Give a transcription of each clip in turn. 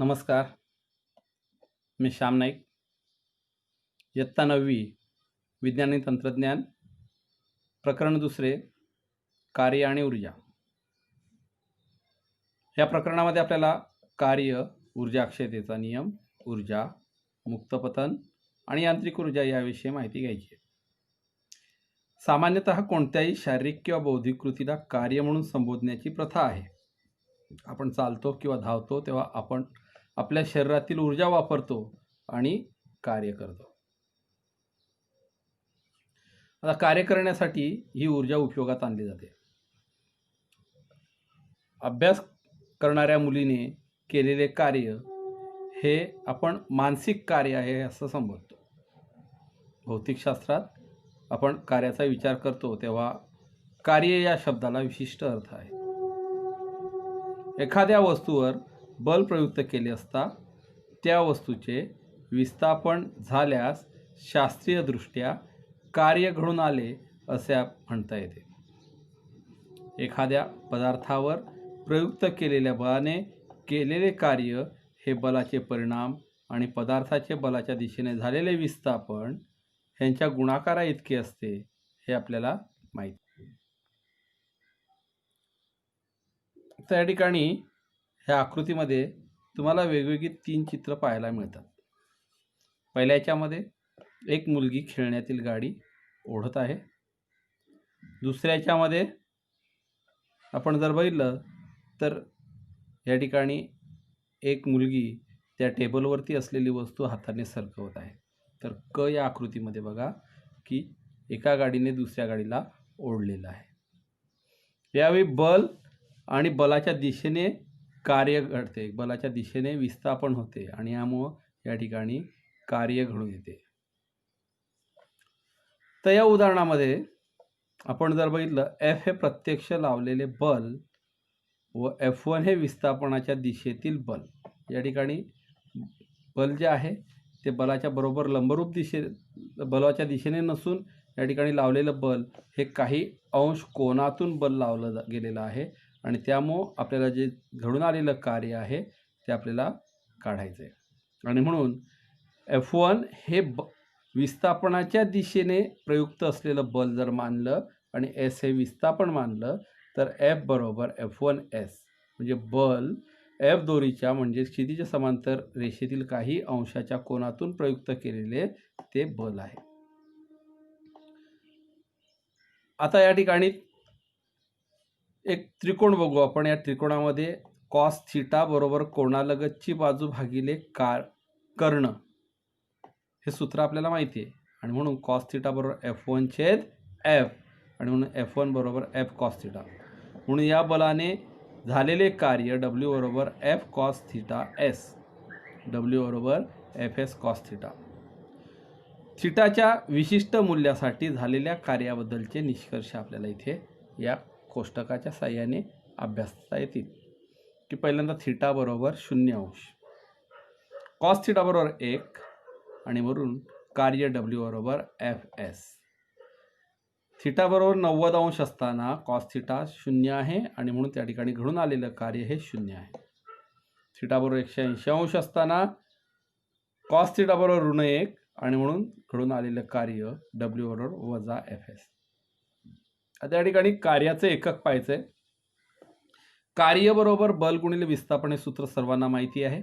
नमस्कार. मी श्याम नाईक. इयत्ता 9वी विज्ञान आणि तंत्रज्ञान, प्रकरण दुसरे, कार्य आणि ऊर्जा. या प्रकरणामध्ये आपल्याला कार्य, ऊर्जा अक्षयतेचा नियम, ऊर्जा, मुक्तपतन आणि यांत्रिक ऊर्जा याविषयी माहिती घ्यायची आहे. सामान्यतः कोणत्याही शारीरिक किंवा बौद्धिक कृतीला कार्य म्हणून संबोधण्याची प्रथा आहे. आपण चालतो किंवा धावतो तेव्हा आपण आपल्या शरीरातील ऊर्जा वापरतो आणि कार्य करतो. आता कार्य करण्यासाठी ही ऊर्जा उपयोगात आणली जाते. अभ्यास करणाऱ्या मुलीने केलेले कार्य हे आपण मानसिक कार्य आहे असं संबोधतो. भौतिकशास्त्रात आपण कार्याचा विचार करतो तेव्हा कार्य या शब्दाला विशिष्ट अर्थ आहे. एखाद्या वस्तूवर बल प्रयुक्त केले असता त्या वस्तूचे विस्थापन झाल्यास शास्त्रीयदृष्ट्या कार्य घडून आले असे म्हणता येते. एखाद्या पदार्थावर प्रयुक्त केलेल्या बलाने केलेले कार्य हे बलाचे परिणाम आणि पदार्थाचे बलाच्या दिशेने झालेले विस्थापन ह्यांच्या गुणाकारा इतके असते हे आपल्याला माहिती. तर या ठिकाणी ह्या आकृतीमध्ये तुम्हाला वेगवेगळी 3 चित्र पाहायला मिळतात. पहिल्या याच्यामध्ये एक मुलगी खेळण्यातील गाडी ओढत आहे. दुसऱ्या याच्यामध्ये आपण जर बघितलं तर या ठिकाणी एक मुलगी त्या टेबलवरती असलेली वस्तू हाताने सरकवत आहे. तर क या आकृतीमध्ये बघा की एका गाडीने दुसऱ्या गाडीला ओढलेलं आहे. यावेळी बल आणि बलाच्या दिशेने कार्य घडते, बलाच्या दिशेने विस्थापन होते आणि यामुळं या ठिकाणी कार्य घडून येते. तर या उदाहरणामध्ये आपण जर बघितलं F हे प्रत्यक्ष लावलेले बल व F1 हे विस्थापनाच्या दिशेतील बल. या ठिकाणी बल जे आहे ते बलाच्या बरोबर लंबरूप बलाच्या दिशेने नसून या ठिकाणी लावलेलं बल हे काही अंश कोनातून बल लावलं गेलेलं आहे आणि त्यामुळं आपल्याला जे घडून आलेलं कार्य आहे ते आपल्याला काढायचं आहे. आणि म्हणून F1 हे विस्थापनाच्या दिशेने प्रयुक्त असलेलं बल जर मानलं आणि S हे विस्थापन मानलं तर F बरोबर F1S म्हणजे बल F दोरीच्या म्हणजे क्षितिज समांतर रेषेतील काही अंशाच्या कोनातून प्रयुक्त केलेले ते बल आहे. आता या ठिकाणी एक त्रिकोण बघू आपण. या त्रिकोणामध्ये कॉस थिटा बरोबर कोणालगतची बाजू भागिले कर्ण हे सूत्र आपल्याला माहिती आहे आणि म्हणून कॉस थिटा बरोबर F1 छेद F आणि म्हणून F1 बरोबर F कॉस थिटा. म्हणून या बलाने झालेले कार्य W बरोबर F cos theta S, W बरोबर FS कॉस थिटा. थिटाच्या विशिष्ट मूल्यासाठी झालेल्या कार्याबद्दलचे निष्कर्ष आपल्याला इथे या कोष्टकाच्या साहाय्याने अभ्यासता येतील. की पहिल्यांदा थिटा बरोबर 0 अंश, कॉस थिटा बरोबर 1 आणि वरून कार्य W बरोबर FS. थिटा बरोबर 90 अंश असताना कॉस थिटा 0 आहे आणि म्हणून त्या ठिकाणी घडून आलेलं कार्य हे 0 आहे. थिटा बरोबर 180 अंश असताना कॉस थिटा बरोबर ऋण 1 आणि म्हणून घडून आलेलं कार्य W बरोबर वजा FS. आता या ठिकाणी कार्याचे एकक पाहायचे. कार्य बरोबर बल गुणिले विस्थापन हे सूत्र सर्वांना माहिती आहे.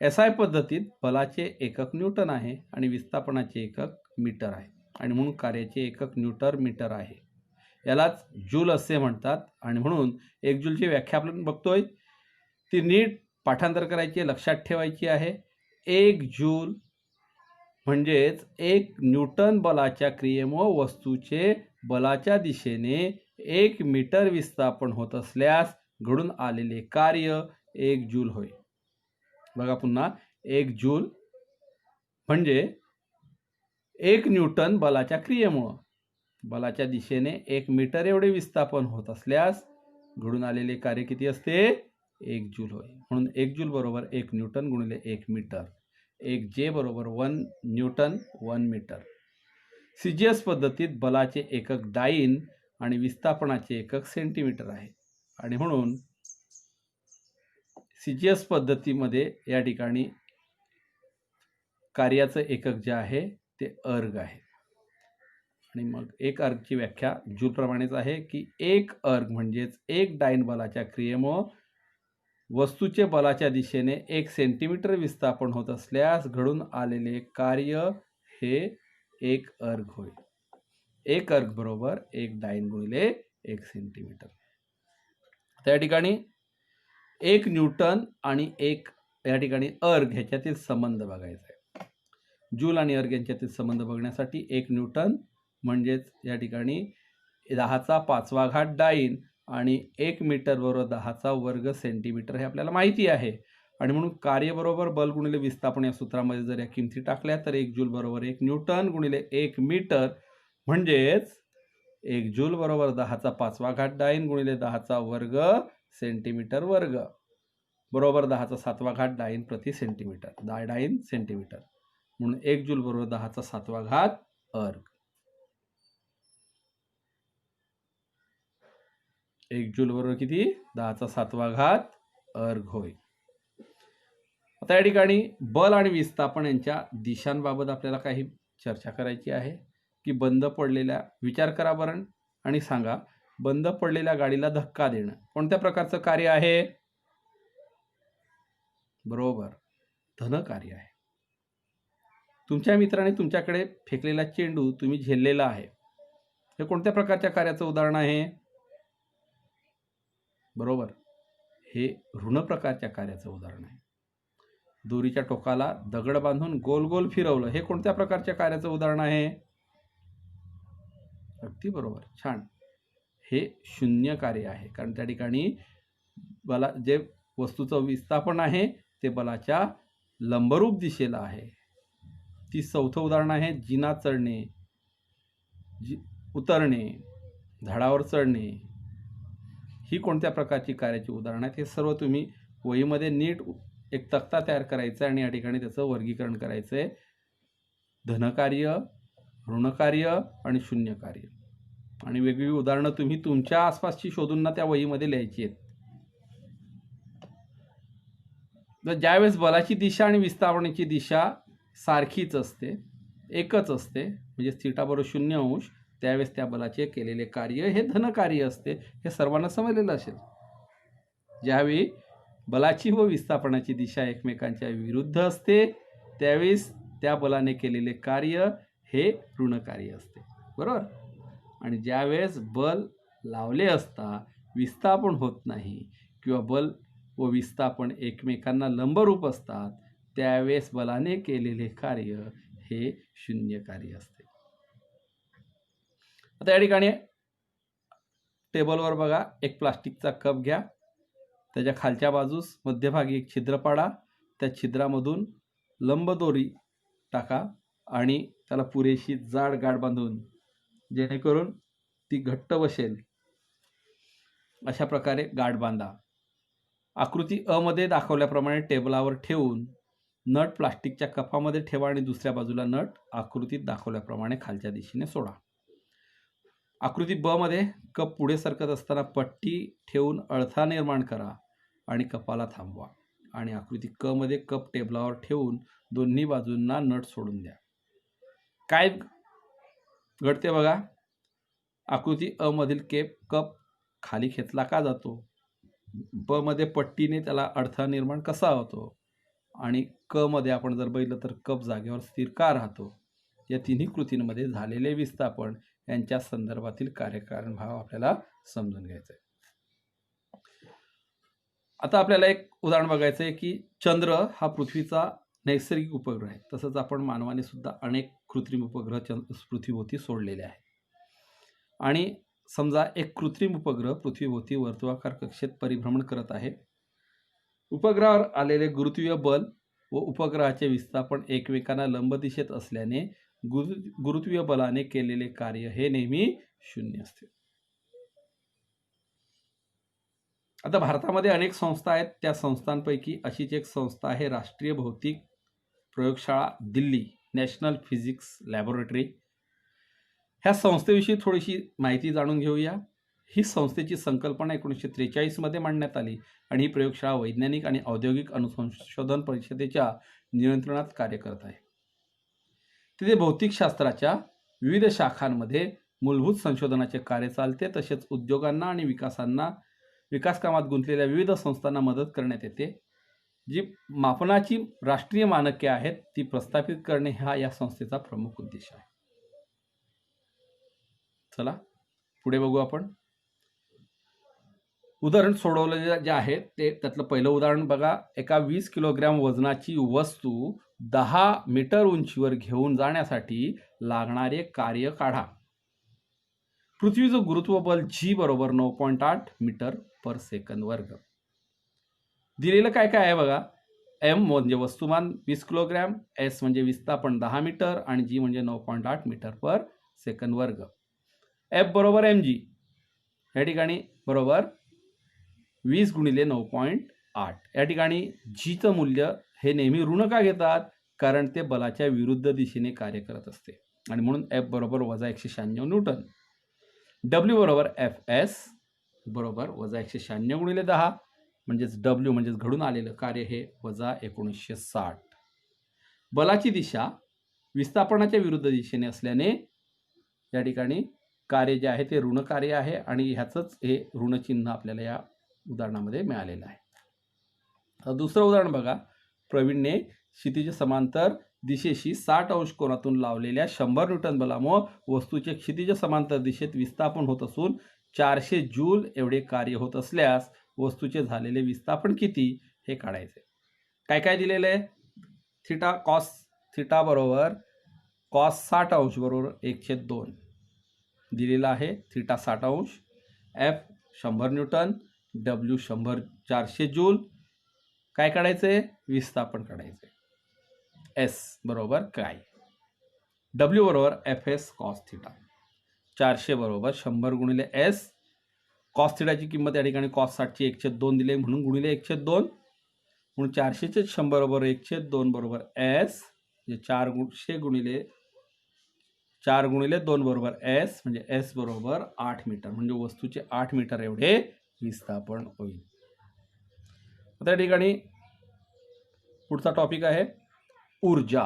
SI पद्धतीत बलाचे एकक न्यूटन आहे आणि विस्थापनाचे एकक मीटर आहे आणि म्हणून कार्याचे एकक न्यूटन मीटर आहे. यालाच जूल असे म्हणतात आणि म्हणून 1 जूलची व्याख्या आपण बघतोय ती नीट पाठांतर करायची, लक्षात ठेवायची आहे. 1 जूल म्हणजेच 1 न्यूटन बलाच्या क्रियेमुळे वस्तूचे बलाच्या दिशेने 1 मीटर विस्थापन होत असल्यास घडून आलेले कार्य 1 जूल होय. बघा पुन्हा 1 जूल म्हणजे 1 न्यूटन बलाच्या क्रियेमुळे बलाच्या दिशेने 1 मीटर एवढे विस्थापन होत असल्यास घडून आलेले कार्य किती असते? 1 जूल होय. म्हणून 1 जूल बरोबर 1 न्यूटन गुणिले 1 मीटर. 1 जे बरोबर 1 न्यूटन 1 मीटर. CGS पद्धतीत बलाचे एकक डाइन आणि विस्थापनाचे एकक सेंटीमीटर आहे आणि म्हणून CGS पद्धतीमध्ये या ठिकाणी कार्याचं एकक जे आहे ते अर्ग आहे. आणि मग एक अर्गची व्याख्या जूलप्रमाणेच आहे की एक अर्ग म्हणजेच एक डाईन बलाच्या क्रियेमुळे वस्तूचे बलाच्या दिशेने 1 सेंटीमीटर विस्थापन होत असल्यास घडून आलेले कार्य हे एक अर्ग होईल. एक अर्ग बरोबर 1 डाईन गुणिले 1 सेंटीमीटर. त्या ठिकाणी 1 न्यूटन आणि 1 या ठिकाणी अर्ग ह्याच्यातील संबंध बघायचा आहे. जूल आणि अर्ग यांच्यातील संबंध बघण्यासाठी 1 न्यूटन म्हणजेच या ठिकाणी 10⁵ डाईन आणि 1 मीटर बरोबर 10चा वर्ग सेंटीमीटर हे आपल्याला माहिती आहे. आणि म्हणून कार्य बरोबर बल गुणिले विस्थापन या सूत्रामध्ये जर या किमती टाकल्या तर 1 जूल बरोबर 1 न्यूटन गुणिले 1 मीटर म्हणजेच 1 जूल बरोबर 10⁵ डाईन गुणिले 10चा वर्ग सेंटीमीटर वर्ग बरोबर 10⁷ डाईन प्रति सेंटीमीटर डाईन सेंटीमीटर. म्हणून 1 जूल बरोबर 10⁷ अर्ग. 1 जूल बरोबर किती 10⁷ अर्ग होय. आता या ठिकाणी बल आणि विस्थापन यांच्या दिशांबाबत आपल्याला काही चर्चा करायची आहे की बंद पडलेल्या विचार करा बरं आणि सांगा बंद पडलेल्या गाडीला धक्का देणं कोणत्या प्रकारचं कार्य आहे? बरोबर धन कार्य आहे. तुमच्या मित्राने तुमच्याकडे फेकलेला चेंडू तुम्ही झेललेला आहे हे कोणत्या प्रकारच्या कार्याचं उदाहरण आहे? बरोबर हे ऋण प्रकारच्या कार्याचं उदाहरण आहे. दोरीच्या टोकाला दगड बांधून गोल गोल फिरवलं हे कोणत्या प्रकारच्या कार्याचं उदाहरण आहे? अगदी बरोबर छान हे शून्य कार्य आहे कारण त्या ठिकाणी बला जे वस्तूचं विस्थापन आहे ते बलाच्या लंबरूप दिशेला आहे. ती चौथं उदाहरण आहे जिना चढणे उतरणे झाडावर चढणे ही कोणत्या प्रकारची कार्याची उदाहरणं आहेत? हे सर्व तुम्ही वहीमध्ये नीट एक तक्ता तयार करायचा आणि या ठिकाणी त्याचं वर्गीकरण करायचं आहे. धनकार्य ऋणकार्य आणि शून्य कार्य आणि वेगवेगळी उदाहरणं तुम्ही तुमच्या आसपासची शोधून ना त्या वहीमध्ये लिहायची आहेत. तर ज्यावेळेस बलाची दिशा आणि विस्थापनाची दिशा सारखीच असते एकच असते म्हणजे θ बरोबर 0° त्यावेळेस त्या बलाचे केलेले कार्य हे धनकार्य असते हे सर्वांना समजलेलं असेल. ज्यावेळी बलाची व विस्थापनाची दिशा एकमेकांच्या विरुद्ध असते त्यावेळेस त्या बलाने केलेले कार्य हे ऋणकार्य असते. बरोबर. आणि ज्यावेळेस बल लावले असता विस्थापन होत नाही किंवा बल व विस्थापन एकमेकांना लंबरूप असतात त्यावेळेस बलाने केलेले कार्य हे शून्य कार्य असते. आता या ठिकाणी टेबलवर बघा एक प्लास्टिकचा कप घ्या त्याच्या खालच्या बाजूस मध्यभागी एक छिद्र पाडा त्या छिद्रामधून लंब दोरी टाका आणि त्याला पुरेशी जाड गाठ बांधून जेणेकरून ती घट्ट बसेल अशा प्रकारे गाठ बांधा. आकृती अ मध्ये दाखवल्याप्रमाणे टेबलावर ठेवून नट प्लास्टिकच्या कपामध्ये ठेवा आणि दुसऱ्या बाजूला नट आकृतीत दाखवल्याप्रमाणे खालच्या दिशेने सोडा. आकृती ब मध्ये कप पुढे सरकत असताना पट्टी ठेवून अडथळा निर्माण करा आणि कपाला थांबवा आणि आकृती क मध्ये कप टेबलावर ठेवून दोन्ही बाजूंना नट सोडून द्या. काय घडते बघा. आकृती अ मधील कप खाली खेचला का जातो? ब मध्ये पट्टीने त्याला अडथळा निर्माण कसा होतो आणि क मध्ये आपण जर बघितलं तर कप जागेवर स्थिर का राहतो? या तिन्ही कृतींमध्ये झालेले विस्थापन यांच्या संदर्भातील कार्यकारण भाव आपल्याला समजून घ्यायचा आहे. आता आपल्याला एक उदाहरण बघायचं आहे की चंद्र हा पृथ्वीचा नैसर्गिक उपग्रह आहे. तसंच आपण मानवाने सुद्धा अनेक कृत्रिम उपग्रह पृथ्वीभोवती सोडलेले आहेत. आणि समजा एक कृत्रिम उपग्रह पृथ्वीभोवती वर्तुळाकार कक्षेत परिभ्रमण करत आहे. उपग्रहावर आलेले गुरुत्वीय बल व उपग्रहाचे विस्थापन एकमेकांना लंब दिशेत असल्याने गुरुत्वीय बलाने केलेले कार्य हे नेहमी शून्य असते. आता भारतामध्ये अनेक संस्था आहेत. त्या संस्थांपैकी अशीच एक संस्था आहे राष्ट्रीय भौतिक प्रयोगशाळा दिल्ली नॅशनल फिजिक्स लॅबोरेटरी. ह्या संस्थेविषयी थोडीशी माहिती जाणून घेऊया. ही संस्थेची संकल्पना 1943 मध्ये मांडण्यात आली आणि ही प्रयोगशाळा वैज्ञानिक आणि औद्योगिक अनुसंशोधन परिषदेच्या नियंत्रणात कार्य करत आहे. तिथे भौतिकशास्त्राच्या विविध शाखांमध्ये मूलभूत संशोधनाचे कार्य चालते, तसेच उद्योगांना आणि विकास कामात गुंतलेल्या विविध संस्थांना मदत करण्यात येते. जी मापनाची राष्ट्रीय मानके आहेत ती प्रस्थापित करणे हा या संस्थेचा प्रमुख उद्देश आहे. चला पुढे बघू आपण. उदाहरण सोडवलेले जे आहे ते त्यातलं पहिलं उदाहरण बघा. एका 20 किलोग्रॅम वजनाची वस्तू 10 मीटर उंचीवर घेऊन जाण्यासाठी लागणारे कार्य काढा. पृथ्वीचं गुरुत्व बल G बरोबर 9.8 मीटर पर सेकंद वर्ग. दिलेलं काय काय आहे बघा. M म्हणजे वस्तुमान 20 किलोग्रॅम, S म्हणजे विस्थापन 10 मीटर आणि G म्हणजे 9.8 मीटर पर सेकंद वर्ग. F बरोबर mg या ठिकाणी बरोबर 20 गुणिले 9.8. या ठिकाणी Gचं मूल्य हे नेहमी ऋण का घेतात, कारण ते बलाच्या विरुद्ध दिशेने कार्य करत असते आणि म्हणून F बरोबर वजा 196 न्यूटन. W बरोबर Fs बरोबर वजा 196 गुणिले 10 म्हणजेच W म्हणजेच घडून आलेलं कार्य हे वजा 1960. बलाची दिशा विस्थापनाच्या विरुद्ध दिशेने असल्याने या ठिकाणी कार्य जे आहे ते ऋण कार्य आहे आणि ह्याचंच हे ऋण चिन्ह आपल्याला या उदाहरणामध्ये मिळालेलं आहे. दुसरं उदाहरण बघा. प्रवीणने क्षितिज समांतर दिशेशी 60 अंश कोनातून लावलेल्या 100 न्यूटन बलामुळे वस्तूचे क्षितिज समांतर दिशेत विस्थापन होत असून 400 जूल एवढे कार्य होत असल्यास वस्तूचे झालेले विस्थापन किती हे काढायचे. काय काय दिलेलं आहे. थिटा कॉस थिटा बरोबर कॉस 60 अंश बरोबर 1/2 दिलेला आहे. थिटा 60 अंश, F 100 न्यूटन, W 400 जूल. काय काढायचे. विस्थापन काढायचे. S बरोबर काय. W बरोबर Fs कॉस थिटा. 400 बरोबर 100 गुणिले S. कॉस थिटाची किंमत या ठिकाणी कॉस 60ची 1/2 दिली म्हणून गुणिले 1/2 म्हणून 400चे 100 बरोबर 1/2 बरोबर S म्हणजे 400 गुणिले 4 गुणिले 2 बरोबर S म्हणजे S बरोबर 8 मीटर म्हणजे वस्तूचे 8 मीटर एवढे विस्थापन होईल. आता या ठिकाणी पुढचा टॉपिक आहे ऊर्जा.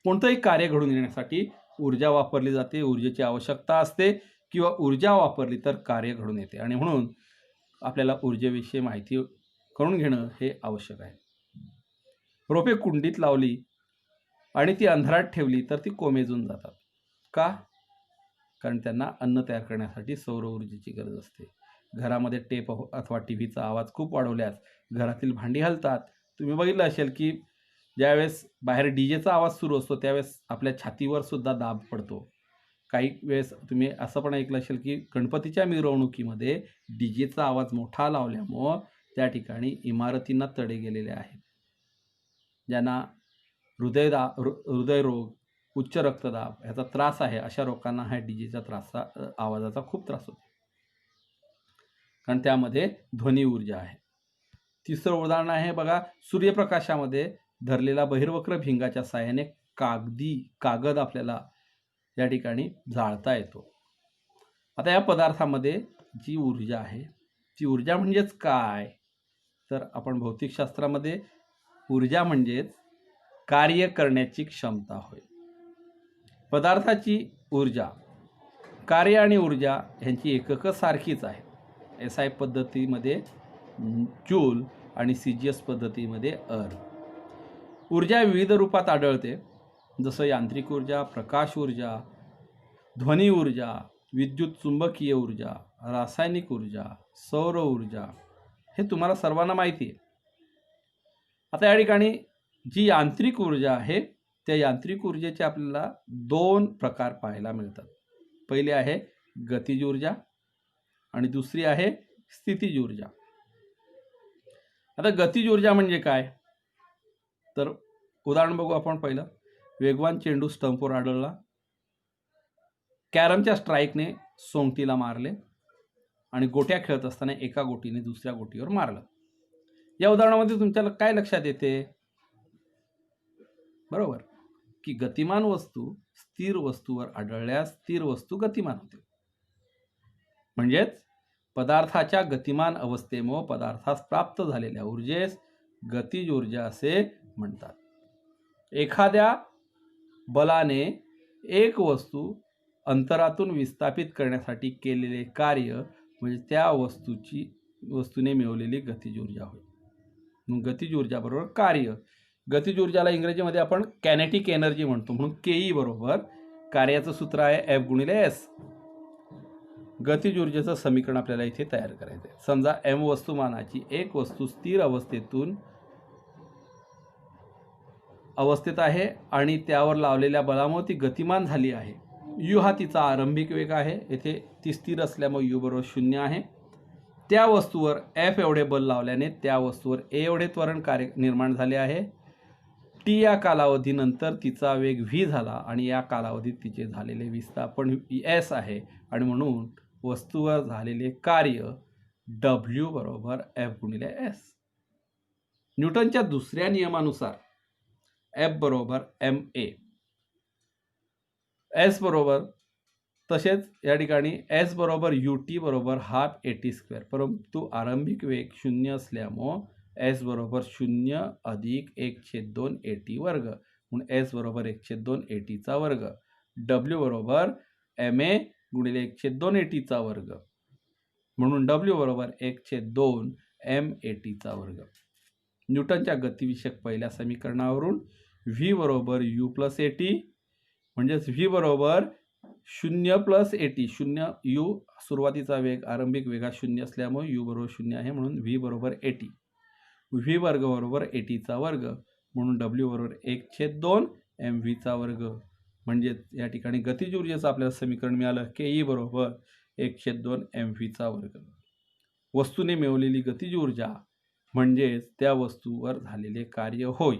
कोणतंही कार्य घडून येण्यासाठी ऊर्जा वापरली जाते. ऊर्जेची आवश्यकता असते किंवा ऊर्जा वापरली तर कार्य घडून येते आणि म्हणून आपल्याला ऊर्जेविषयी माहिती करून घेणं हे आवश्यक आहे. रोपे कुंडीत लावली आणि ती अंधारात ठेवली तर ती कोमेजून जातात. का. कारण त्यांना अन्न तयार करण्यासाठी सौर ऊर्जेची गरज असते. घरामध्ये टेप अथवा टीव्हीचा आवाज खूप वाढवल्यास घरातील भांडी हलतात. तुम्ही बघितलं असेल की ज्यावेळेस बाहेर डीजेचा आवाज सुरू असतो त्यावेळेस आपल्या छातीवर सुद्धा दाब पडतो. काही वेळेस तुम्ही असं पण ऐकलं असेल की गणपतीच्या मिरवणुकीमध्ये डीजेचा आवाज मोठा लावल्यामुळं त्या ठिकाणी इमारतींना तडे गेलेले आहेत. ज्यांना हृदयरोग, उच्च रक्तदाब ह्याचा त्रास आहे अशा लोकांना हा डीजेचा आवाजाचा खूप त्रास होतो, कारण त्यामध्ये ध्वनी ऊर्जा आहे. तिसरं उदाहरण आहे बघा. सूर्यप्रकाशामध्ये धरलेला बहिर्वक्र भिंगाच्या साहाय्याने कागद आपल्याला या ठिकाणी जाळता येतो. आता या पदार्थामध्ये जी ऊर्जा आहे ती ऊर्जा म्हणजेच काय, तर आपण भौतिकशास्त्रामध्ये ऊर्जा म्हणजेच कार्य करण्याची क्षमता होय. पदार्थाची ऊर्जा, कार्य आणि ऊर्जा ह्यांची एककं सारखीच आहे. SI पद्धतीमध्ये जूल आणि CGS पद्धतीमध्ये अर. ऊर्जा विविध रूपात आढळते, जसं यांत्रिक ऊर्जा, प्रकाश ऊर्जा, ध्वनी ऊर्जा, विद्युत चुंबकीय ऊर्जा, रासायनिक ऊर्जा, सौर ऊर्जा. हे तुम्हाला सर्वांना माहिती आहे. आता या ठिकाणी जी यांत्रिक ऊर्जा आहे त्या यांत्रिक ऊर्जेचे आपल्याला 2 प्रकार पाहायला मिळतात. पहिली आहे गतिज ऊर्जा आणि दुसरी आहे स्थितिज ऊर्जा. आता गतिज ऊर्जा म्हणजे काय, तर उदाहरण बघू आपण. पहिलं, वेगवान चेंडू स्टंपवर आढळला. कॅरमच्या स्ट्राईकने सोंगटीला मारले आणि गोट्या खेळत असताना एका गोटीने दुसऱ्या गोटीवर मारलं. या उदाहरणामध्ये तुमच्याला काय लक्षात येते, बरोबर, की गतिमान वस्तू स्थिर वस्तूवर आढळल्यास स्थिर वस्तू गतिमान होते. म्हणजेच पदार्थाच्या गतिमान अवस्थेमुळे पदार्थास प्राप्त झालेल्या ऊर्जेस गतिज ऊर्जा असे म्हणतात. एखाद्या बलाने एक वस्तू अंतरातून विस्थापित करण्यासाठी केलेले कार्य म्हणजे त्या वस्तूने मिळवलेली गतिज ऊर्जा होय. मग गतिज ऊर्जा बरोबर कार्य. गतिज ऊर्जाला इंग्रजीमध्ये आपण कायनेटिक एनर्जी म्हणतो. म्हणून केई बरोबर कार्याचं सूत्र आहे एफ गुणिले एस. गतिज ऊर्जेचं समीकरण आपल्याला इथे तयार करायचं आहे. समजा एम वस्तुमानाची एक वस्तू स्थिर अवस्थेत आहे आणि त्यावर लावलेल्या बलामुळे ती गतिमान झाली आहे. यू हा तिचा आरंभिक वेग आहे. येथे ती स्थिर असल्यामुळे यू बरोबर 0 आहे. त्या वस्तूवर एफ एवढे बल लावल्याने त्या वस्तूवर ए एवढे त्वरण कार्य निर्माण झाले आहे. टी या कालावधीनंतर तिचा वेग व्ही झाला आणि या कालावधीत तिचे झालेले विस्थापन एस आहे आणि म्हणून वस्तूवर झालेले कार्य डब्ल्यू बरोबर एफ गुणिले एस. न्यूटनच्या दुसऱ्या नियमानुसार एफ बरोबर एम ए, एस बरोबर तसेच या ठिकाणी एस बरोबर यू टी बरोबर हाफ ए टी स्क्वेअर. परंतु आरंभिक वेग 0 असल्यामुळं एस बरोबर 0 अधिक 1/2 ए टी वर्ग म्हणून एस बरोबर 1/2 ए टीचा वर्ग. डब्ल्यू बरोबर एम ए गुणिले 1/2 ए टीचा वर्ग म्हणून डब्ल्यू बरोबर 1/2 एम ए टीचा वर्ग. न्यूटनच्या गतिविषयक पहिल्या समीकरणावरून व्ही बरोबर यू प्लस ए टी म्हणजेच व्ही बरोबर 0 प्लस ए टी. 0 यू सुरुवातीचा वेग आरंभिक वेगा 0 असल्यामुळे यू बरोबर 0 आहे म्हणून व्ही बरोबर ए टी. व्ही वर्ग बरोबर ए टीचा वर्ग म्हणून डब्ल्यू बरोबर 1/2 एम व्हीचा वर्ग. म्हणजे या ठिकाणी गतिज ऊर्जेचं आपल्याला समीकरण मिळालं के ई बरोबर 1/2 एम व्हीचा वर्ग. वस्तूने मिळवलेली गतिज ऊर्जा म्हणजेच त्या वस्तूवर झालेले कार्य होय.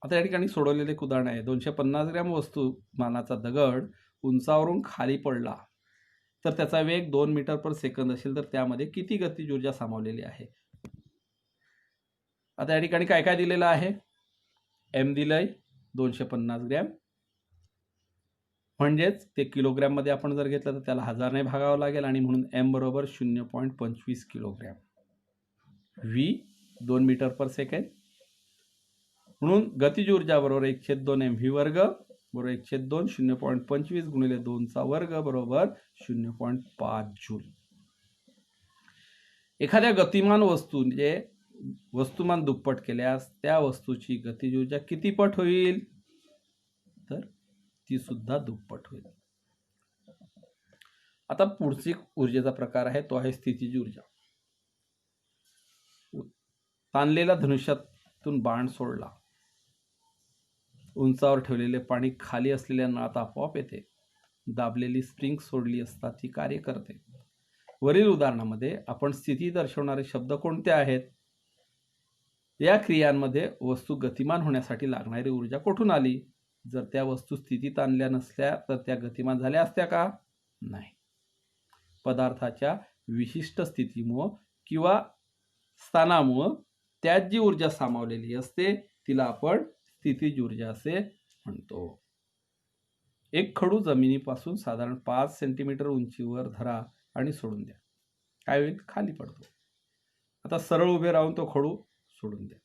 आता या ठिकाणी सोडवलेले एक उदाहरण आहे. 250 ग्रॅम वस्तुमानाचा दगड उंचावरून खाली पडला तर त्याचा वेग 2 मीटर पर सेकंद असेल तर त्यामध्ये किती गतिज ऊर्जा सामावलेली आहे. आता या ठिकाणी काय काय दिलेलं आहे. एम दिलंय 250 ग्रॅम म्हणजेच ते किलोग्रॅम मध्ये आपण जर घेतलं तर त्याला 1000 ने भागावं लागेल आणि म्हणून एम बरोबर 0.25 किलोग्रॅम. व्ही 2 मीटर पर सेकंड म्हणून गतिज ऊर्जा बरोबर 1/2 एम व्ही वर्ग बरोबर 1/2 0.25 गुणिले 2चा वर्ग बरोबर 0.5 जूल. एखाद्या गतिमान वस्तूचे वस्तुमान दुप्पट केल्यास त्या वस्तूची गतिज ऊर्जा किती पट होईल तर ती सुद्धा दुप्पट होईल. आता पुढची ऊर्जेचा प्रकार आहे तो आहे स्थितीज ऊर्जा. ताणलेल्या धनुष्यातून बाण सोडला. उंचावर ठेवलेले पाणी खाली असलेल्या नळात आपोआप येते. दाबलेली स्प्रिंग सोडली असता ती कार्य करते. वरील उदाहरणामध्ये आपण स्थिती दर्शवणारे शब्द कोणते आहेत. या क्रियांमध्ये वस्तू गतिमान होण्यासाठी लागणारी ऊर्जा कुठून आली. जर त्या वस्तू स्थितीत आणल्या नसल्या तर त्या गतिमान झाल्या असत्या का नाही. पदार्थाच्या विशिष्ट स्थितीमुळे किंवा स्थानामुळे त्यात जी ऊर्जा सामावलेली असते तिला आपण स्थितीज ऊर्जा असे म्हणतो. एक खडू जमिनीपासून साधारण 5 सेंटीमीटर उंचीवर धरा आणि सोडून द्या. काय होईल खाली पडतो. आता सरळ उभे राहून तो खडू सोडून द्या.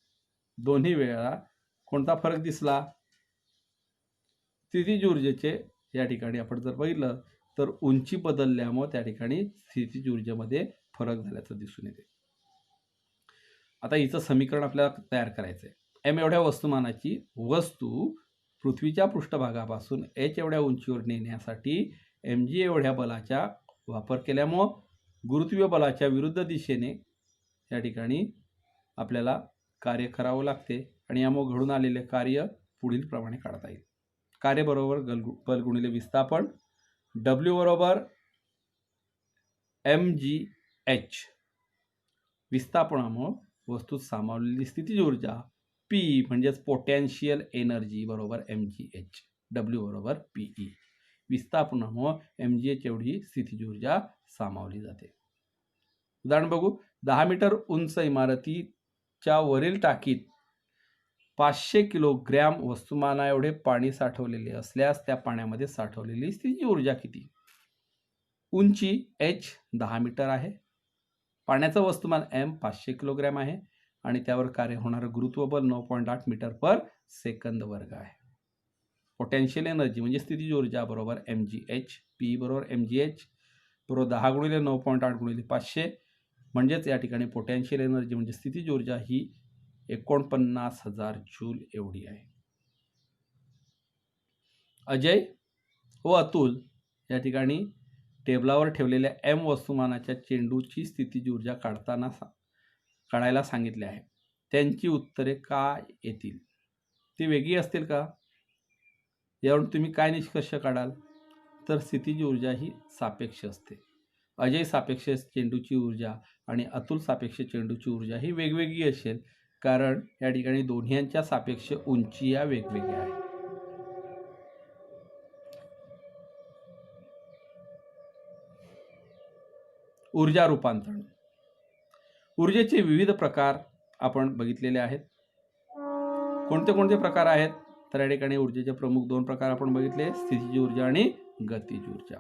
दोन्ही वेळा कोणता फरक दिसला. स्थितीज ऊर्जेचे या ठिकाणी आपण जर बघितलं तर उंची बदलल्यामुळे त्या ठिकाणी स्थितीज ऊर्जेमध्ये फरक झाल्याचं दिसून येते. आता हिचं समीकरण आपल्याला तयार करायचं आहे. एम एवढ्या वस्तुमानाची वस्तू पृथ्वीच्या पृष्ठभागापासून एच एवढ्या उंचीवर नेण्यासाठी एम जी एवढ्या बलाचा वापर केल्यामुळं गुरुत्वीय बलाच्या विरुद्ध दिशेने या ठिकाणी आपल्याला कार्य करावं लागते आणि यामुळे घडून आलेले कार्य पुढील प्रमाणे काढता येईल. कार्य बरोबर बल गुणिले विस्थापन. डब्ल्यू बरोबर एम जी एच. विस्थापनामुळे वस्तूत सामावलेली स्थितीज ऊर्जा पी म्हणजेच पोटॅन्शियल एनर्जी बरोबर एम जी एच. डब्ल्यू बरोबर पीई. विस्थापनामुळे एम जी एच एवढी स्थितीज ऊर्जा सामावली जाते. उदाहरण बघू. 10 मीटर उंच इमारतीच्या वरील टाकीत 500 किलोग्रॅम वस्तुमाना एवढे पाणी साठवलेले असल्यास त्या पाण्यामध्ये साठवलेली स्थितीज ऊर्जा किती. उंची h 10 मीटर आहे, पाण्याचं वस्तुमान m 500 किलोग्रॅम आहे आणि त्यावर कार्य होणारं गुरुत्वबल 9.8 मीटर पर सेकंद वर्ग आहे. पोटेन्शियल एनर्जी म्हणजे स्थितीज ऊर्जा बरोबर mgh, p बरोबर mgh बरोबर 10 गुणिले 9.8 गुणिले 500, म्हणजेच या ठिकाणी पोटेन्शियल एनर्जी म्हणजे स्थितीज ऊर्जा ही 49,000 जूल एवढी आहे. अजय व अतुल या ठिकाणी टेबलावर ठेवलेल्या m वस्तुमानाच्या चेंडूची स्थितीज ऊर्जा काढायला सांगितले आहे. त्यांची उत्तरे काय येतील? ती वेगळी असतील का? यावरून तुम्ही काय निष्कर्ष काढाल? तर स्थितीज ऊर्जा ही सापेक्ष असते. अजय सापेक्ष चेंडूची ऊर्जा आणि अतुल सापेक्ष चेंडूची ऊर्जा ही वेगवेगळी असेल, कारण या ठिकाणी दोन्हींच्या सापेक्ष उंची या वेगवेगळ्या आहेत. ऊर्जा रूपांतरण. ऊर्जेचे विविध प्रकार आपण बघितलेले आहेत. कोणते कोणते प्रकार आहेत? तर या ठिकाणी ऊर्जेचे प्रमुख 2 प्रकार आपण बघितले, स्थितीज ऊर्जा आणि गतिज ऊर्जा.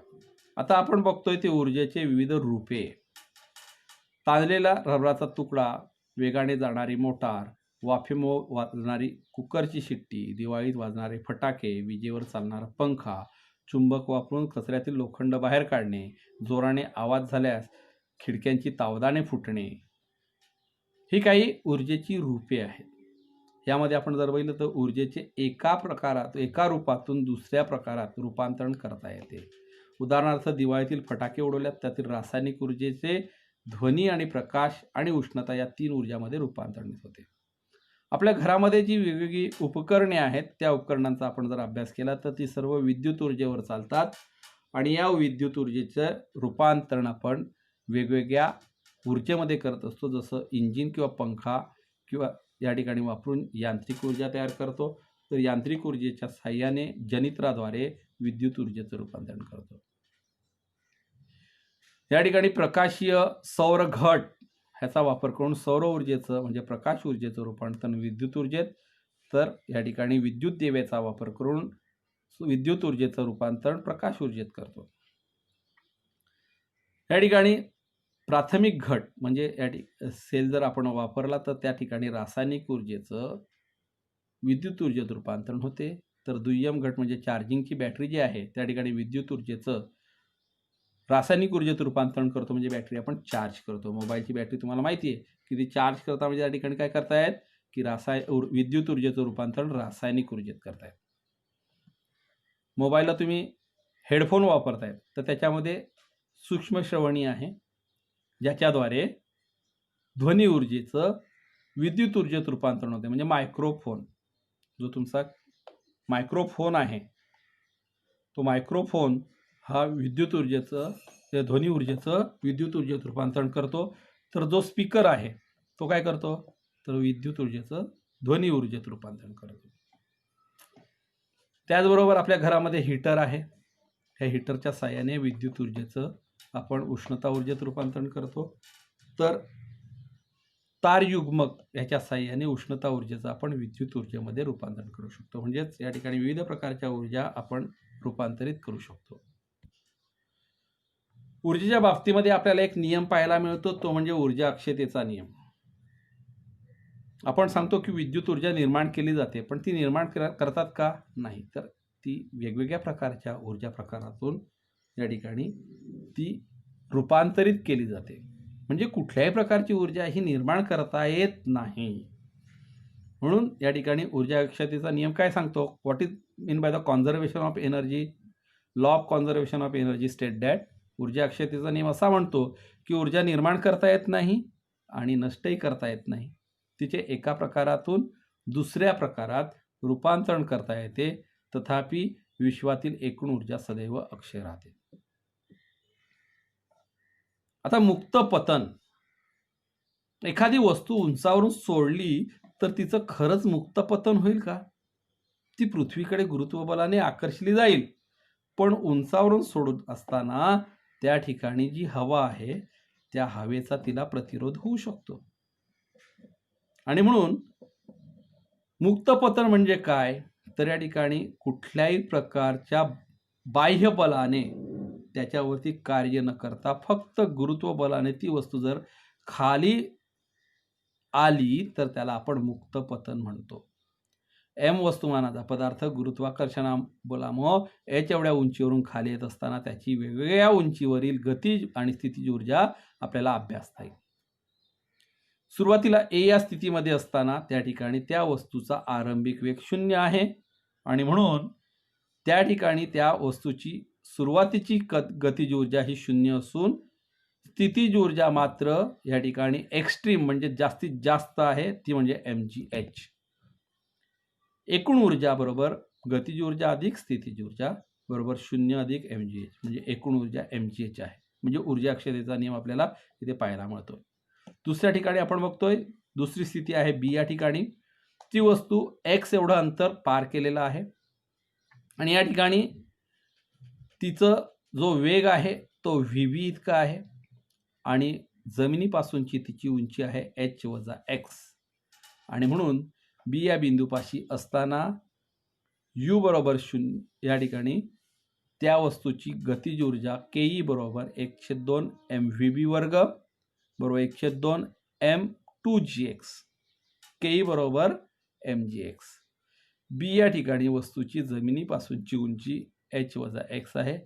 आता आपण बघतोय ते ऊर्जेचे विविध रूपे. ताणलेला रबराचा तुकडा, वेगाने जाणारी मोटार, वाफेमुळे वाजणारी कुकरची शिट्टी, दिवाळीत वाजणारे फटाके, विजेवर चालणारा पंखा, चुंबक वापरून कचऱ्यातील लोखंड बाहेर काढणे, जोराने आवाज झाल्यास खिडक्यांची तावदाने फुटणे, ही काही ऊर्जेची रूपे आहेत. यामध्ये आपण जर बघितलं तर ऊर्जेचे एका रूपातून दुसऱ्या प्रकारात रूपांतरण करता येते. उदाहरणार्थ दिवाळीतील फटाके उडवल्यात त्यातील रासायनिक ऊर्जेचे ध्वनी आणि प्रकाश आणि उष्णता या 3 ऊर्जामध्ये रूपांतरण होते. आपल्या घरामध्ये जी वेगवेगळी उपकरणे आहेत त्या उपकरणांचा आपण जर अभ्यास केला तर ती सर्व विद्युत ऊर्जेवर चालतात आणि या विद्युत ऊर्जेचं रूपांतरण आपण वेगवेगळ्या ऊर्जेमध्ये करत असतो. जसं इंजिन किंवा पंखा किंवा या ठिकाणी वापरून यांत्रिक ऊर्जा तयार करतो, तर यांत्रिक ऊर्जेच्या साहाय्याने जनित्राद्वारे विद्युत ऊर्जेचं रूपांतरण करतो. या ठिकाणी प्रकाशीय सौर घट ह्याचा वापर करून सौर ऊर्जेचं म्हणजे प्रकाश ऊर्जेचं रूपांतरण विद्युत ऊर्जेत, तर या ठिकाणी विद्युत दिव्याचा वापर करून विद्युत ऊर्जेचं रूपांतरण प्रकाश ऊर्जेत करतो. या ठिकाणी प्राथमिक घट म्हणजे सेल जर आपण वापरला तर त्या ठिकाणी रासायनिक ऊर्जेचं विद्युत ऊर्जेत रूपांतरण होते, तर दुय्यम घट म्हणजे चार्जिंगची बॅटरी जी आहे त्या ठिकाणी विद्युत ऊर्जेचं रासायनिक ऊर्जेत रूपांतरण करतो, म्हणजे बॅटरी आपण चार्ज करतो. मोबाईलची बॅटरी तुम्हाला माहिती आहे की ती चार्ज करता म्हणजे या ठिकाणी काय करतायत की विद्युत ऊर्जेचं रूपांतरण रासायनिक ऊर्जेत करतायत. मोबाईलला तुम्ही हेडफोन वापरतायत तर त्याच्यामध्ये सूक्ष्म श्रवणी आहे, ज्याच्याद्वारे ध्वनी ऊर्जेचं विद्युत ऊर्जेत रूपांतरण होते. म्हणजे मायक्रोफोन, जो तुमचा मायक्रोफोन आहे तो मायक्रोफोन हा विद्युत ऊर्जेचं ध्वनी ऊर्जेचं विद्युत ऊर्जेत रूपांतरण करतो. तर जो स्पीकर आहे तो काय करतो, तर विद्युत ऊर्जेचं ध्वनी ऊर्जेत रूपांतरण करतो. त्याचबरोबर आपल्या घरामध्ये हीटर आहे, ह्या हीटरच्या साहाय्याने विद्युत ऊर्जेचं आपण उष्णता ऊर्जेत रूपांतरण करतो. तर तारयुग्मक ह्याच्या साहाय्याने उष्णता ऊर्जेचं आपण विद्युत ऊर्जेमध्ये रूपांतरण करू शकतो. म्हणजेच या ठिकाणी विविध प्रकारच्या ऊर्जा आपण रूपांतरित करू शकतो. ऊर्जेच्या बाबतीमध्ये आपल्याला एक नियम पाहायला मिळतो, तो म्हणजे ऊर्जा अक्षयतेचा नियम. आपण सांगतो की विद्युत ऊर्जा निर्माण केली जाते, पण ती निर्माण करतात का? नाही, तर ती वेगवेगळ्या प्रकारच्या ऊर्जा प्रकारातून या ठिकाणी ती रूपांतरित केली जाते. म्हणजे कुठल्याही प्रकारची ऊर्जा ही निर्माण करता येत नाही. म्हणून या ठिकाणी ऊर्जा अक्षयतेचा नियम काय सांगतो? What is mean by the conservation of energy? Law of conservation of energy state that ऊर्जा अक्षयतेचा नियम असा म्हणतो की ऊर्जा निर्माण करता येत नाही आणि नष्टही करता येत नाही, तिचे एका प्रकारातून दुसऱ्या प्रकारात रूपांतरण करता येते, तथापि विश्वातील एकूण ऊर्जा सदैव अक्षय राहते. आता मुक्त पतन, एखादी वस्तू उंचावरून सोडली तर तिचं खरंच मुक्त पतन होईल का? ती पृथ्वीकडे गुरुत्वबलाने आकर्षली जाईल, पण उंचावरून सोडून असताना त्या ठिकाणी जी हवा आहे त्या हवेचा तिला प्रतिरोध होऊ शकतो. आणि म्हणून मुक्त पतन म्हणजे काय? तर या ठिकाणी कुठल्याही प्रकारच्या बाह्य बलाने त्याच्यावरती कार्य न करता फक्त गुरुत्व बलाने ती वस्तू जर खाली आली तर त्याला आपण मुक्त पतन म्हणतो. एम वस्तुमानाचा पदार्थ गुरुत्वाकर्षण बलामुळे एच एवढ्या उंचीवरून खाली येत असताना त्याची वेगवेगळ्या उंचीवरील गती आणि स्थितीज ऊर्जा आपल्याला अभ्यासता येईल. सुरुवातीला ए या स्थितीमध्ये असताना त्या ठिकाणी त्या वस्तूचा आरंभिक वेग 0 आहे आणि म्हणून त्या ठिकाणी त्या वस्तूची सुरुवातीची गतिज ऊर्जा ही 0 असून स्थितीज ऊर्जा मात्र या ठिकाणी एक्स्ट्रीम म्हणजे जास्तीत जास्त आहे, ती म्हणजे mgh. एकूण ऊर्जा बरोबर गतिज ऊर्जा अधिक स्थितीज ऊर्जा बरोबर 0 अधिक mgh म्हणजे एकूण ऊर्जा mgh आहे. म्हणजे ऊर्जा अक्षयतेचा नियम आपल्याला इथे पाहायला मिळतोय. दुसऱ्या ठिकाणी आपण बघतोय दुसरी स्थिती आहे बी या ठिकाणी. ती वस्तू x एवढं अंतर पार केलेलं आहे आणि या ठिकाणी तिचं जो वेग आहे तो vv इतका आहे आणि जमिनीपासूनची तिची उंची आहे h वजा x आणि म्हणून बी या बिंदूपाशी असताना u बरोबर 0 या ठिकाणी त्या वस्तूची गतिज ऊर्जा ke बरोबर 1/2 mvb वर्ग बरोबर 1/2 m2gx. ke बरोबर mgx. बी या ठिकाणी वस्तूची जमिनीपासूनची उंची h वजा x आहे.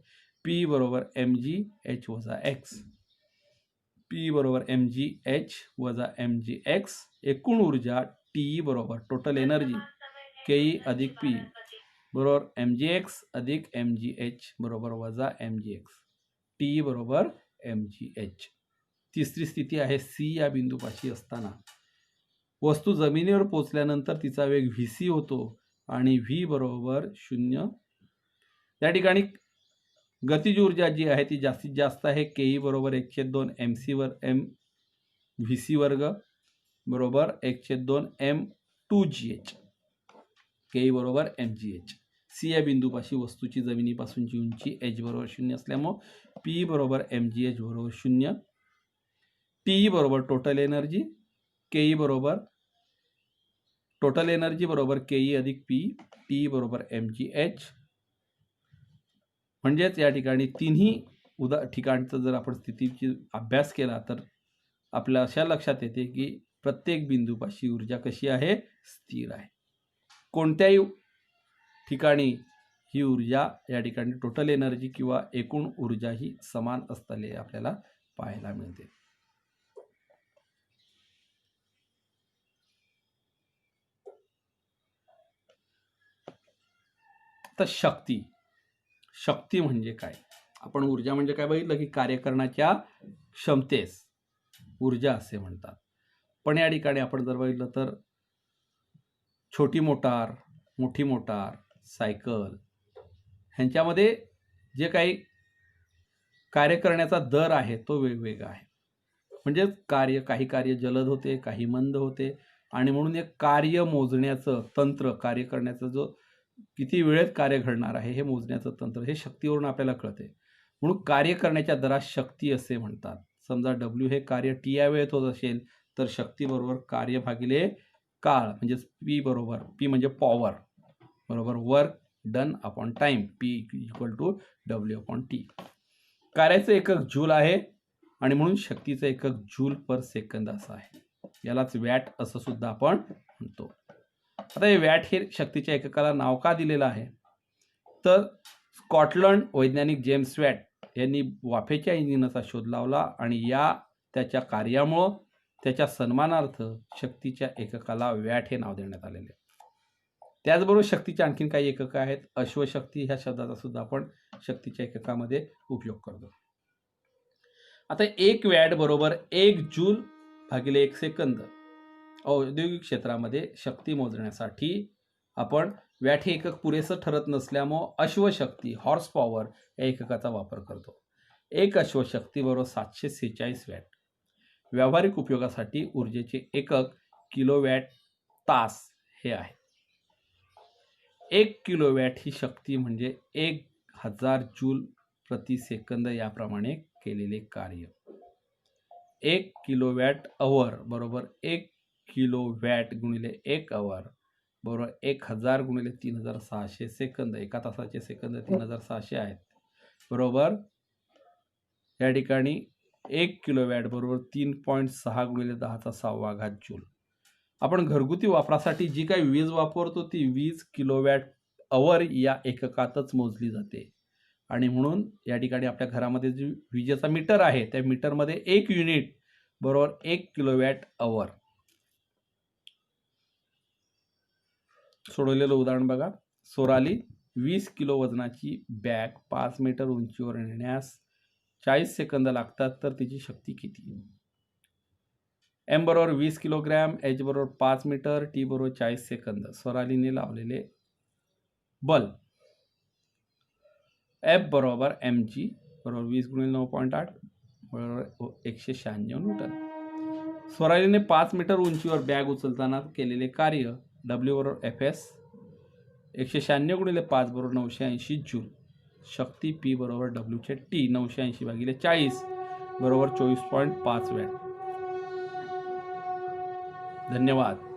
p बरोबर mg h वजा x. p बरोबर mg h वजा mg x. एकूण ऊर्जा टी बरोबर टोटल एनर्जी के अधिक पी बरोबर mgx अधिक mgh बरोबर वजा mgx. टी बरोबर mgh. तिसरी स्थिती आहे सी या बिंदूपाशी असताना वस्तू जमिनीवर पोहोचल्यानंतर तिचा वेग vc होतो आणि v बरोबर 0. त्या ठिकाणी गतिज ऊर्जा जी आहे ती जास्तीत जास्त आहे. ke बरोबर 1/2 mvc वर्ग बरोबर 1/2 m2gh. ke बरोबर mgh. सी या बिंदूपाशी वस्तूची जमिनीपासूनची उंची h बरोबर 0 असल्यामुळे p बरोबर mgh बरोबर 0. टी बरोबर टोटल एनर्जी ke बरोबर टोटल एनर्जी बरोबर ke अधिक p. टी बरोबर mgh. म्हणजेच या ठिकाणी तिन्ही ठिकाणचा जर आपण स्थितीची अभ्यास केला तर आपल्या अशा लक्षात येते की प्रत्येक बिंदूपाशी ऊर्जा कशी आहे, स्थिर आहे. कोणत्याही ठिकाणी ही ऊर्जा या ठिकाणी टोटल एनर्जी किंवा एकूण ऊर्जा ही समान असताना आपल्याला पाहायला मिळते. तर शक्ती म्हणजे काय? आपण ऊर्जा म्हणजे काय बघितलं की कार्य करण्याच्या क्षमतेस ऊर्जा असे म्हणतात. पण या ठिकाणी आपण जर बघितलं तर छोटी मोटार, मोठी मोटार, सायकल ह्यांच्यामध्ये जे काही कार्य करण्याचा दर आहे तो वेगवेगळा आहे. म्हणजे काही कार्य जलद होते, काही मंद होते आणि म्हणून एक कार्य मोजण्याचं तंत्र, कार्य करण्याचं जो किती वेळेत कार्य घडणार आहे हे मोजण्याचं तंत्र हे शक्तीवरून आपल्याला कळते. म्हणून कार्य करण्याच्या दरास शक्ती असे म्हणतात. समजा W हे कार्य टी या वेळेत होत असेल तर शक्ती बरोबर कार्य भागिले काळ म्हणजे P म्हणजे पॉवर बरोबर work done upon time P equal to W/T. कार्याचं एकक जूल आहे आणि म्हणून शक्तीचं एकक जूल पर सेकंद असं आहे. यालाच वॅट असं सुद्धा आपण म्हणतो. आता हे वॅट हे शक्तीच्या एककाला नाव का दिलेलं आहे तर स्कॉटलंड वैज्ञानिक जेम्स वॅट यांनी वाफेच्या इंजिनाचा शोध लावला आणि त्याच्या कार्यामुळं त्याच्या सन्मानार्थ शक्तीच्या एककाला वॅट हे नाव देण्यात आलेले. त्याचबरोबर शक्तीच्या आणखीन काही एकक आहेत. अश्वशक्ती ह्या शब्दाचा सुद्धा आपण शक्तीच्या एककामध्ये उपयोग करतो. आता 1 वॅट बरोबर 1 जूल भागिले 1 सेकंद. औद्योगिक क्षेत्रामध्ये शक्ती मोजण्यासाठी आपण वॅट हे एकक पुरेसं ठरत नसल्यामुळे अश्वशक्ती हॉर्स पॉवर या एककाचा वापर करतो. 1 अश्वशक्ती बरोबर 746 वॅट. व्यावहारिक उपयोगासाठी ऊर्जेचे एकक किलोवॅट तास हे आहे. 1 किलोवॅट ही शक्ती म्हणजे 1000 जूल प्रति सेकंद याप्रमाणे केलेले कार्य. 1 किलोवॅट अवर बरोबर 1 किलोवॅट गुणिले 1 अवर बरोबर 1000 गुणिले 3600 सेकंद. एका तासाचे सेकंद 3600 आहेत बरोबर या ठिकाणी 1 किलोवॅट बरोबर 3.6 गुणिले 10⁶ जूल. आपण घरगुती वापरासाठी जी काही वीज वापरतो ती 20 किलोवॅट अवर या एककातच मोजली जाते. आणि म्हणून या ठिकाणी आपल्या घरामध्ये जी विजेचा मीटर आहे त्या मीटरमध्ये 1 युनिट बरोबर 1 किलोवॅट अवर. सोडवलेलं उदाहरण बघा. सोराली 20 किलो वजनाची बॅग 5 मीटर उंचीवर नेण्यास 40 सेकंद लागतात, तर तिची शक्ती किती? एम बरोबर 20 किलोग्रॅम, एच बरोबर 5 मीटर, टी बरोबर 40 सेकंद. सोरालीने लावलेले बल एफ बरोबर एम जी बरोबर 20 गुणिले 9.8 बरोबर 196 न्यूटन. सोरालीने 5 मीटर उंचीवर बॅग उचलताना केलेले कार्य डब्ल्यू बरोबर एफ एस 196 गुणिले 5 बरोबर 980 जूल. शक्ती पी बरोबर डब्ल्यूचे टी 980 भागिले 40 बरोबर 24.5 वॅट. धन्यवाद.